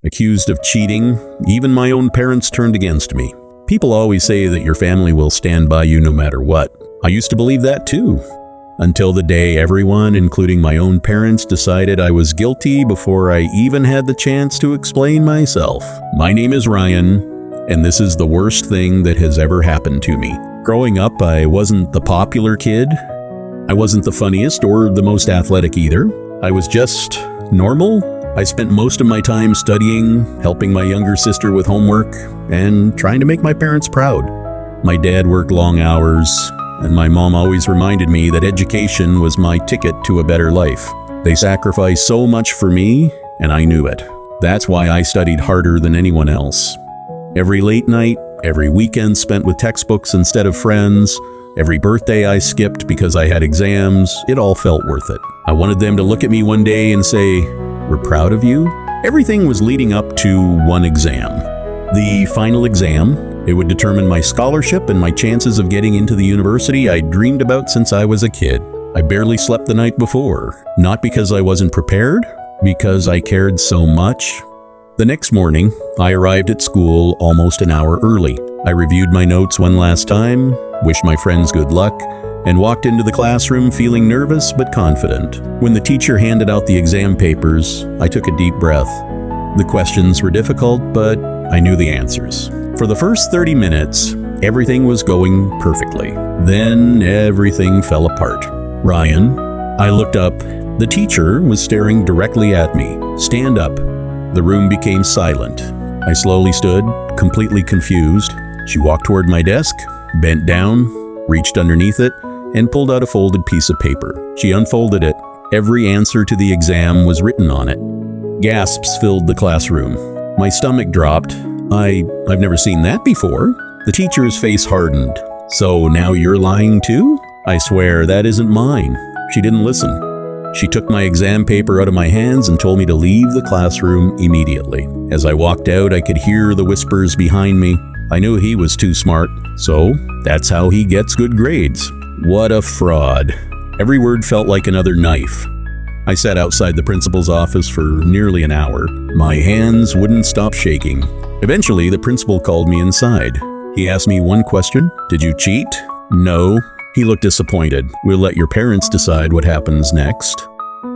accused of cheating. Even my own parents turned against me. People always say that your family will stand by you no matter what. I used to believe that too. Until the day everyone, including my own parents, decided I was guilty before I even had the chance to explain myself. My name is Ryan, and this is the worst thing that has ever happened to me. Growing up, I wasn't the popular kid. I wasn't the funniest or the most athletic either. I was just normal. I spent most of my time studying, helping my younger sister with homework, and trying to make my parents proud. My dad worked long hours, and my mom always reminded me that education was my ticket to a better life. They sacrificed so much for me, and I knew it. That's why I studied harder than anyone else. Every late night, every weekend spent with textbooks instead of friends, every birthday I skipped because I had exams, it all felt worth it. I wanted them to look at me one day and say, "We're proud of you." Everything was leading up to one exam. The final exam. It would determine my scholarship and my chances of getting into the university I dreamed about since I was a kid. I barely slept the night before, not because I wasn't prepared, because I cared so much. The next morning, I arrived at school almost an hour early. I reviewed my notes one last time, wished my friends good luck, and walked into the classroom feeling nervous but confident. When the teacher handed out the exam papers, I took a deep breath. The questions were difficult, but I knew the answers. For the first 30 minutes, everything was going perfectly. Then everything fell apart. "Ryan," I looked up. The teacher was staring directly at me. "Stand up." The room became silent. I slowly stood, completely confused. She walked toward my desk, bent down, reached underneath it, and pulled out a folded piece of paper. She unfolded it. Every answer to the exam was written on it. Gasps filled the classroom. My stomach dropped. I've never seen that before. The teacher's face hardened. "So now you're lying too?" "I swear that isn't mine." She didn't listen. She took my exam paper out of my hands and told me to leave the classroom immediately. As I walked out, I could hear the whispers behind me. I knew he was too smart, so that's how he gets good grades. What a fraud. Every word felt like another knife. I sat outside the principal's office for nearly an hour. My hands wouldn't stop shaking. Eventually, the principal called me inside. He asked me one question. "Did you cheat?" "No." He looked disappointed. "We'll let your parents decide what happens next."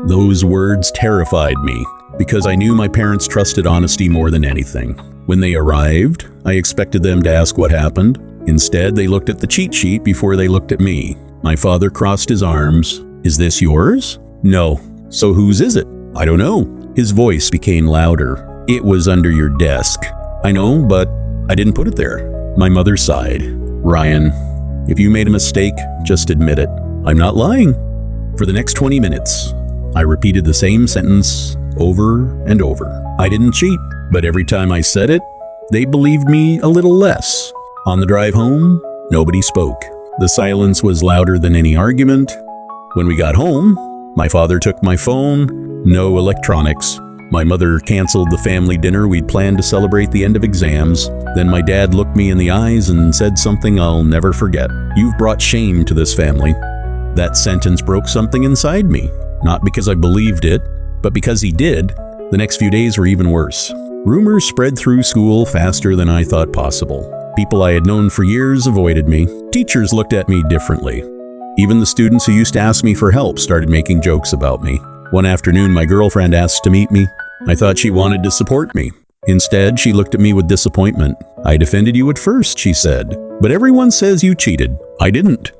Those words terrified me, because I knew my parents trusted honesty more than anything. When they arrived, I expected them to ask what happened. Instead, they looked at the cheat sheet before they looked at me. My father crossed his arms. "Is this yours?" "No." "So whose is it?" "I don't know." His voice became louder. "It was under your desk." "I know, but I didn't put it there." My mother sighed. "Ryan, if you made a mistake, just admit it. I'm not lying." For the next 20 minutes, I repeated the same sentence over and over. I didn't cheat, but every time I said it, they believed me a little less. On the drive home, nobody spoke. The silence was louder than any argument. When we got home, my father took my phone. No electronics. My mother canceled the family dinner we'd planned to celebrate the end of exams. Then my dad looked me in the eyes and said something I'll never forget. "You've brought shame to this family." That sentence broke something inside me. Not because I believed it, but because he did. The next few days were even worse. Rumors spread through school faster than I thought possible. People I had known for years avoided me. Teachers looked at me differently. Even the students who used to ask me for help started making jokes about me. One afternoon, my girlfriend asked to meet me. I thought she wanted to support me. Instead, she looked at me with disappointment. "I defended you at first," she said, "but everyone says you cheated." "I didn't."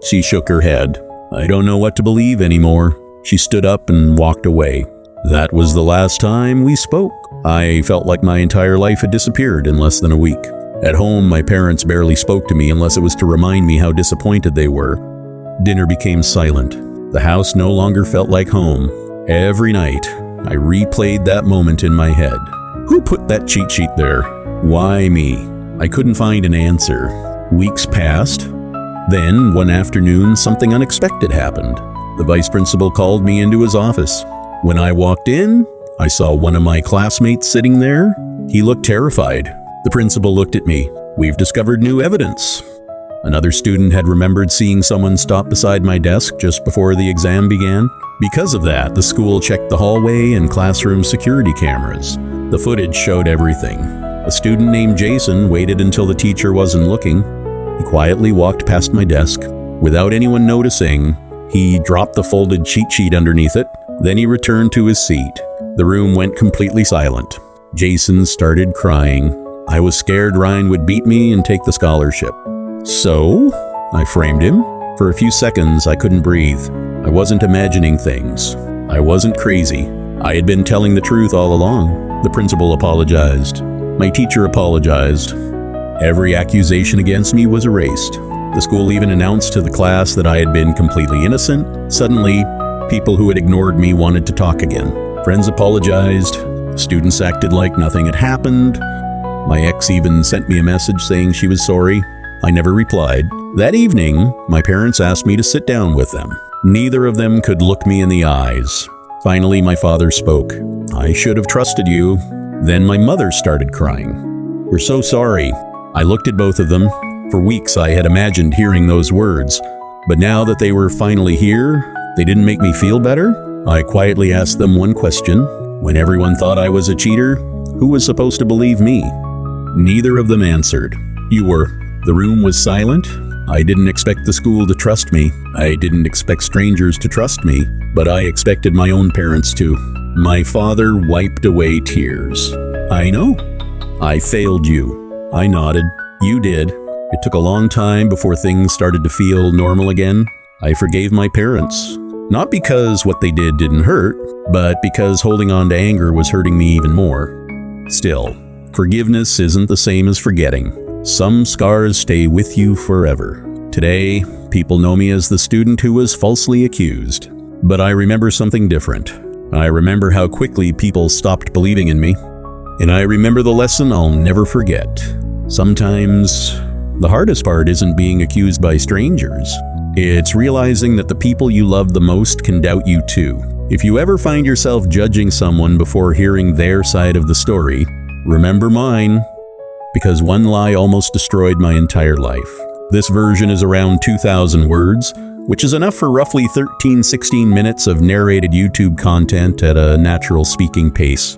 She shook her head. "I don't know what to believe anymore." She stood up and walked away. That was the last time we spoke. I felt like my entire life had disappeared in less than a week. At home, my parents barely spoke to me unless it was to remind me how disappointed they were. Dinner became silent. The house no longer felt like home. Every night, I replayed that moment in my head. Who put that cheat sheet there? Why me? I couldn't find an answer. Weeks passed. Then, one afternoon, something unexpected happened. The vice principal called me into his office. When I walked in, I saw one of my classmates sitting there. He looked terrified. The principal looked at me. "We've discovered new evidence." Another student had remembered seeing someone stop beside my desk just before the exam began. Because of that, the school checked the hallway and classroom security cameras. The footage showed everything. A student named Jason waited until the teacher wasn't looking. He quietly walked past my desk. Without anyone noticing, he dropped the folded cheat sheet underneath it. Then he returned to his seat. The room went completely silent. Jason started crying. I was scared Ryan would beat me and take the scholarship. So, I framed him. For a few seconds, I couldn't breathe. I wasn't imagining things. I wasn't crazy. I had been telling the truth all along. The principal apologized. My teacher apologized. Every accusation against me was erased. The school even announced to the class that I had been completely innocent. Suddenly, people who had ignored me wanted to talk again. Friends apologized. Students acted like nothing had happened. My ex even sent me a message saying she was sorry. I never replied. That evening, my parents asked me to sit down with them. Neither of them could look me in the eyes. Finally, my father spoke. I should have trusted you. Then my mother started crying. We're so sorry. I looked at both of them. For weeks, I had imagined hearing those words. But now that they were finally here, they didn't make me feel better. I quietly asked them one question. When everyone thought I was a cheater, who was supposed to believe me? Neither of them answered. You were. The room was silent. I didn't expect the school to trust me. I didn't expect strangers to trust me, but I expected my own parents to. My father wiped away tears. I know. I failed you. I nodded. You did. It took a long time before things started to feel normal again. I forgave my parents. Not because what they did didn't hurt, but because holding on to anger was hurting me even more. Still, forgiveness isn't the same as forgetting. Some scars stay with you forever. Today, people know me as the student who was falsely accused. But I remember something different. I remember how quickly people stopped believing in me. And I remember the lesson I'll never forget. Sometimes, the hardest part isn't being accused by strangers. It's realizing that the people you love the most can doubt you too. If you ever find yourself judging someone before hearing their side of the story, remember mine. Because one lie almost destroyed my entire life. This version is around 2,000 words, which is enough for roughly 13-16 minutes of narrated YouTube content at a natural speaking pace.